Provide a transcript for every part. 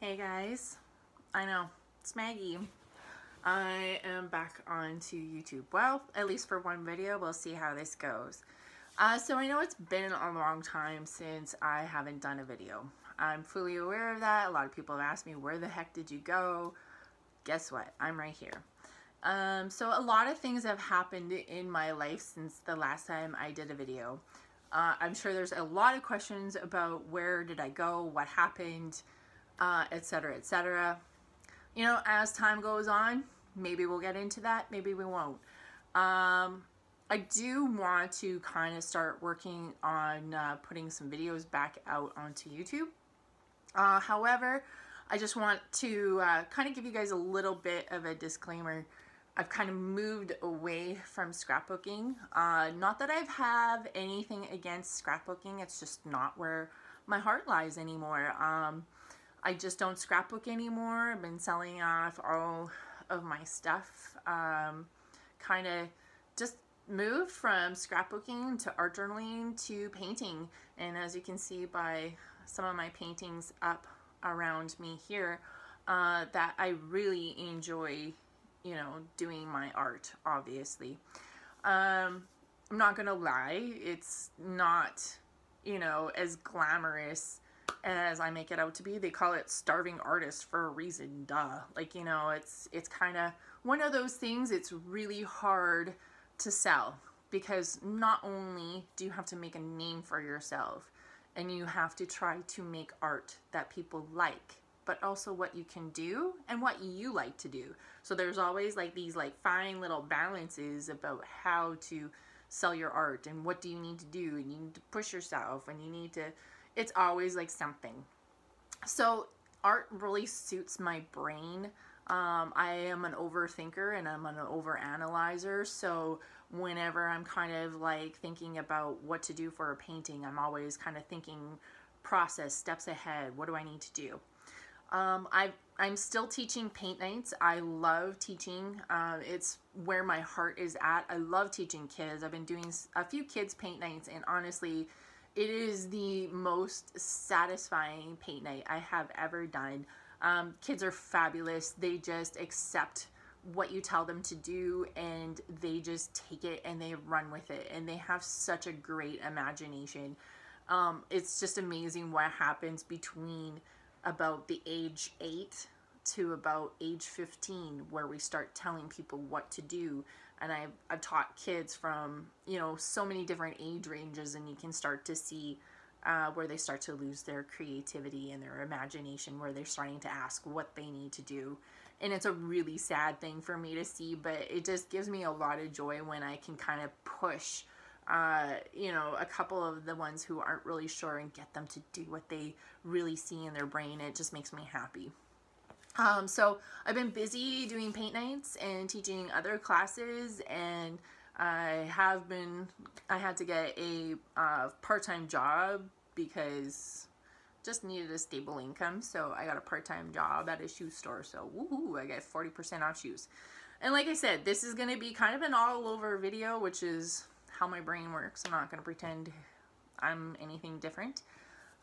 Hey guys, I know, it's Maggie. I am back onto YouTube. Well, at least for one video. We'll see how this goes. So I know it's been a long time since I haven't done a video. I'm fully aware of that. A lot of people have asked me, where the heck did you go? Guess what? I'm right here. So a lot of things have happened in my life since the last time I did a video. I'm sure there's a lot of questions about where did I go, what happened, etc., etc. You know, as time goes on, maybe we'll get into that, maybe we won't. I do want to kind of start working on putting some videos back out onto YouTube. However, I just want to kind of give you guys a little bit of a disclaimer. I've kind of moved away from scrapbooking. Not that I have anything against scrapbooking, it's just not where my heart lies anymore. I just don't scrapbook anymore. I've been selling off all of my stuff. Kind of just moved from scrapbooking to art journaling to painting. And as you can see by some of my paintings up around me here, that I really enjoy, you know, doing my art, obviously. I'm not gonna lie, it's not, you know, as glamorous as I make it out to be. They call it starving artist for a reason, duh. Like, you know, it's kind of one of those things. It's really hard to sell because not only do you have to make a name for yourself and you have to try to make art that people like, but also what you can do and what you like to do. So there's always like these like fine little balances about how to sell your art and what do you need to do, and you need to push yourself and you need to, it's always like something. So art really suits my brain. I am an overthinker and I'm an overanalyzer. So whenever I'm kind of like thinking about what to do for a painting, I'm always kind of thinking process, steps ahead. What do I need to do? I'm still teaching paint nights. I love teaching. It's where my heart is at. I love teaching kids. I've been doing a few kids paint nights, and honestly, it is the most satisfying paint night I have ever done. Kids are fabulous. They just accept what you tell them to do and they just take it and they run with it, and they have such a great imagination. It's just amazing what happens between about the age 8 to about age 15, where we start telling people what to do. And I've taught kids from, you know, so many different age ranges, and you can start to see where they start to lose their creativity and their imagination, where they're starting to ask what they need to do. And it's a really sad thing for me to see, but it just gives me a lot of joy when I can kind of push you know, a couple of the ones who aren't really sure and get them to do what they really see in their brain. It just makes me happy. So I've been busy doing paint nights and teaching other classes, and I had to get a part-time job because just needed a stable income. So I got a part-time job at a shoe store. So woohoo, I get 40% off shoes. And like I said, this is going to be kind of an all-over video, which is how my brain works. I'm not going to pretend I'm anything different.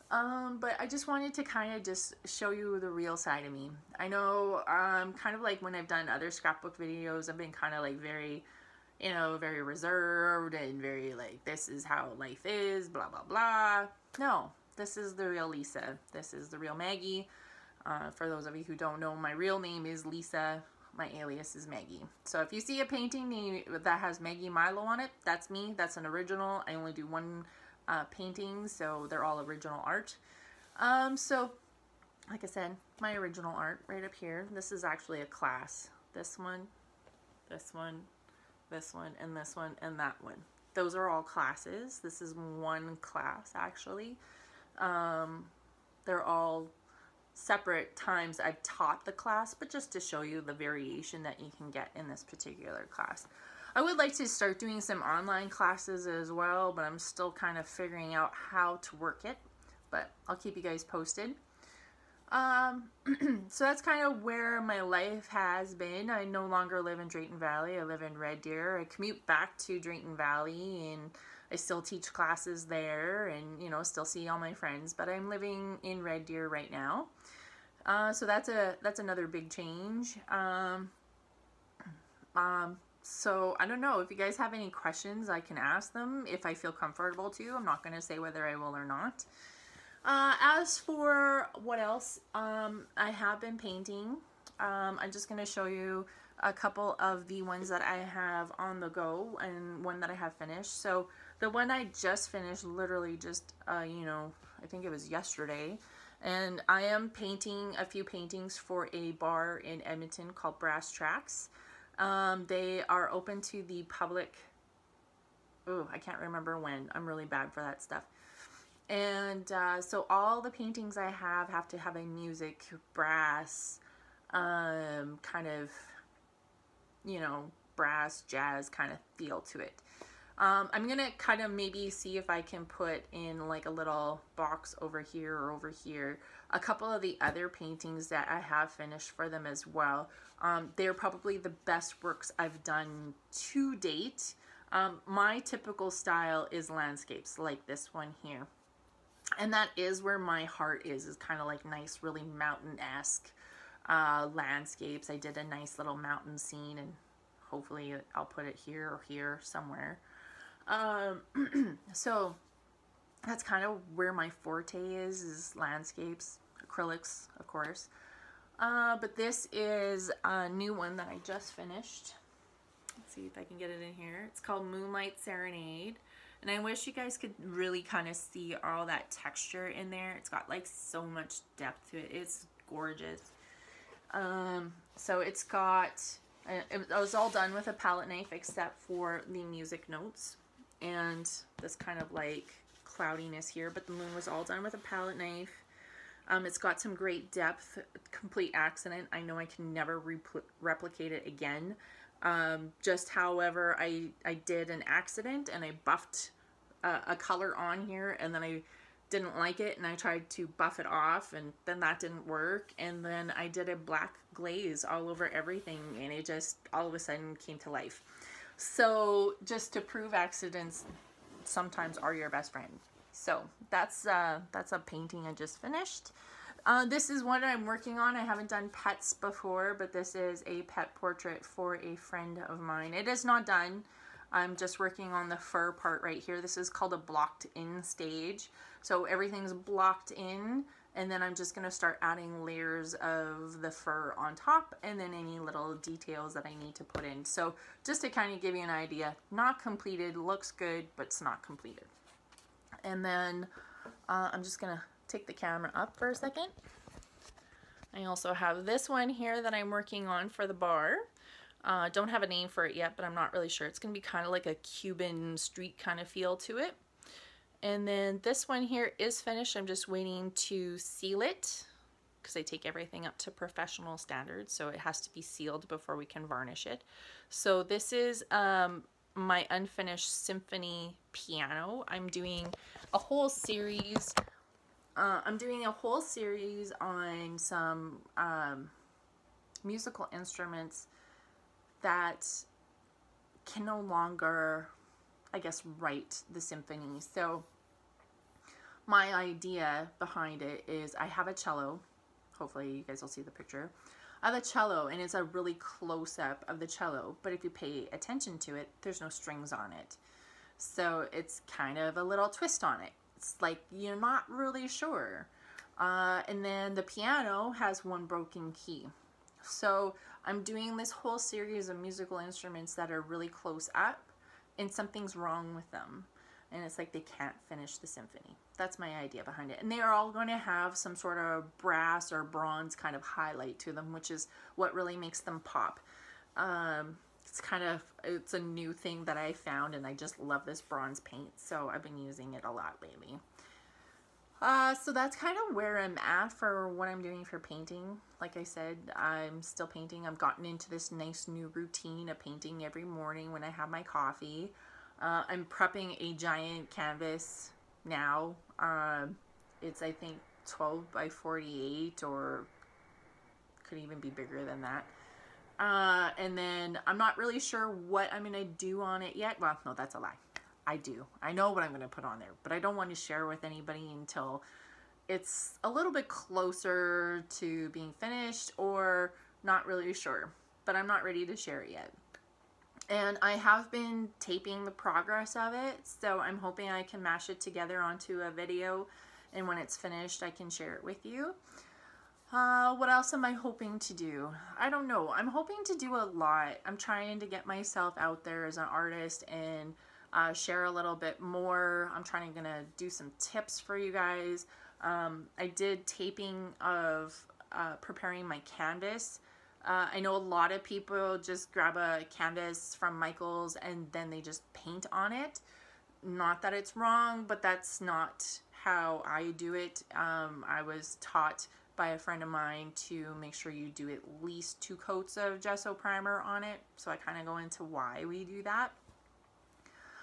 But I just wanted to kind of just show you the real side of me. I know kind of like when I've done other scrapbook videos, I've been kind of like very, you know, very reserved and very like, this is how life is, blah, blah, blah. No, this is the real Lisa. This is the real Maggie. For those of you who don't know, my real name is Lisa. My alias is Maggie. So if you see a painting that has Maggie Milo on it, that's me. That's an original. I only do one painting, so they're all original art. So like I said, my original art right up here. This is actually a class. This one, this one, this one, and this one, and that one. Those are all classes. This is one class actually. They're all separate times I've taught the class, but just to show you the variation that you can get in this particular class. I would like to start doing some online classes as well, but I'm still kind of figuring out how to work it, but I'll keep you guys posted. So that's kind of where my life has been. I no longer live in Drayton Valley. I live in Red Deer. I commute back to Drayton Valley, and I still teach classes there and, you know, still see all my friends, but I'm living in Red Deer right now. So that's another big change. So I don't know if you guys have any questions, I can ask them if I feel comfortable to. I'm not going to say whether I will or not. As for what else, I have been painting. I'm just going to show you a couple of the ones that I have on the go and one that I have finished. So the one I just finished, literally just, you know, I think it was yesterday. And I am painting a few paintings for a bar in Edmonton called Brass Tracks. They are open to the public. Oh, I can't remember when. I'm really bad for that stuff. And so all the paintings I have to have a music, brass, kind of, you know, brass, jazz kind of feel to it. I'm going to kind of maybe see if I can put in like a little box over here or over here a couple of the other paintings that I have finished for them as well. They're probably the best works I've done to date. My typical style is landscapes like this one here. And that is where my heart is kind of like nice, really mountain-esque landscapes. I did a nice little mountain scene, and hopefully I'll put it here or here somewhere. So that's kind of where my forte is landscapes, acrylics, of course. But this is a new one that I just finished. Let's see if I can get it in here. It's called Moonlight Serenade. And I wish you guys could really kind of see all that texture in there. It's got like so much depth to it. It's gorgeous. So it's got, it was all done with a palette knife except for the music notes and this kind of like cloudiness here, but the moon was all done with a palette knife. It's got some great depth, complete accident. I know I can never replicate it again. Just however, I did an accident and I buffed a color on here, and then I didn't like it and I tried to buff it off, and then that didn't work, and then I did a black glaze all over everything, and it just all of a sudden came to life. So just to prove accidents sometimes are your best friend. So that's a painting I just finished. This is what I'm working on. I haven't done pets before, but this is a pet portrait for a friend of mine. It is not done. I'm just working on the fur part right here. This is called a blocked in stage. So everything's blocked in, and then I'm just going to start adding layers of the fur on top, and then any little details that I need to put in. So just to kind of give you an idea, not completed, looks good, but it's not completed. And then I'm just going to take the camera up for a second. I also have this one here that I'm working on for the bar. Don't have a name for it yet, but I'm not really sure. It's going to be kind of like a Cuban street kind of feel to it. And then this one here is finished. I'm just waiting to seal it because I take everything up to professional standards. So it has to be sealed before we can varnish it. So this is my unfinished symphony piano. I'm doing a whole series. I'm doing a whole series on some musical instruments that can no longer, I guess, write the symphony. So my idea behind it is I have a cello. Hopefully you guys will see the picture. I have a cello, and it's a really close-up of the cello, but if you pay attention to it, there's no strings on it. So it's kind of a little twist on it. It's like you're not really sure. And then the piano has one broken key. So I'm doing this whole series of musical instruments that are really close up, and something's wrong with them. And it's like they can't finish the symphony. That's my idea behind it. And they are all going to have some sort of brass or bronze kind of highlight to them, which is what really makes them pop. It's a new thing that I found, and I just love this bronze paint. So I've been using it a lot lately. So that's kind of where I'm at for what I'm doing for painting. Like I said, I'm still painting. I've gotten into this nice new routine of painting every morning when I have my coffee. I'm prepping a giant canvas now. It's, I think, 12 by 48, or could even be bigger than that. And then I'm not really sure what I'm going to do on it yet. Well, no, that's a lie. I do. I know what I'm going to put on there, but I don't want to share with anybody until it's a little bit closer to being finished, or not really sure, but I'm not ready to share it yet. And I have been taping the progress of it, so I'm hoping I can mash it together onto a video, and when it's finished I can share it with you. What else am I hoping to do? I don't know. I'm hoping to do a lot. I'm trying to get myself out there as an artist and share a little bit more. I'm gonna do some tips for you guys. I did taping of preparing my canvas. I know a lot of people just grab a canvas from Michael's and then they just paint on it. Not that it's wrong, but that's not how I do it. I was taught by a friend of mine to make sure you do at least 2 coats of gesso primer on it. So I kind of go into why we do that.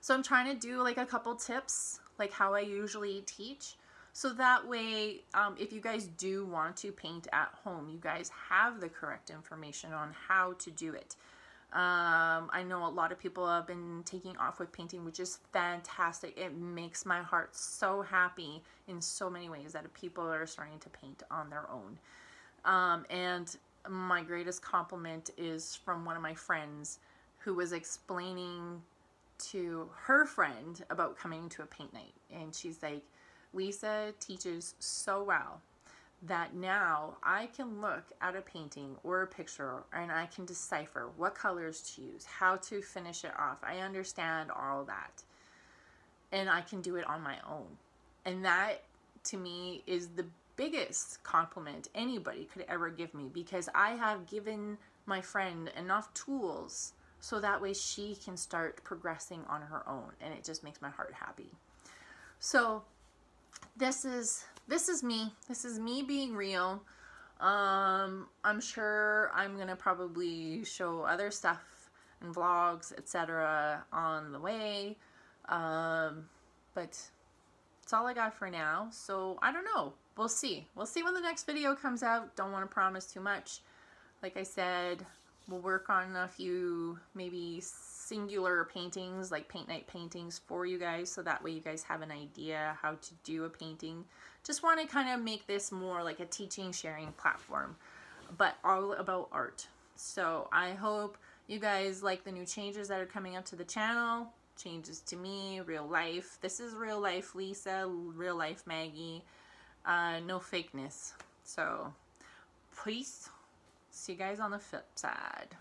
So I'm trying to do like a couple tips, like how I usually teach. So that way, if you guys do want to paint at home, you guys have the correct information on how to do it. I know a lot of people have been taking off with painting, which is fantastic. It makes my heart so happy in so many ways that people are starting to paint on their own. And my greatest compliment is from one of my friends who was explaining to her friend about coming to a paint night. And she's like, Lisa teaches so well that now I can look at a painting or a picture and I can decipher what colors to use, how to finish it off. I understand all that and I can do it on my own. And that to me is the biggest compliment anybody could ever give me, because I have given my friend enough tools so that way she can start progressing on her own, and it just makes my heart happy. So this is me. This is me being real. I'm sure I'm gonna probably show other stuff and vlogs, etc. on the way. But it's all I got for now. So I don't know. We'll see. We'll see when the next video comes out. Don't want to promise too much. Like I said, we'll work on a few maybe singular paintings, like paint night paintings for you guys, so that way you guys have an idea how to do a painting. Just want to kind of make this more like a teaching, sharing platform, but all about art. So I hope you guys like the new changes that are coming up to the channel. Changes to me, real life. This is real life Lisa, real life Maggie. No fakeness. So peace. See you guys on the flip side.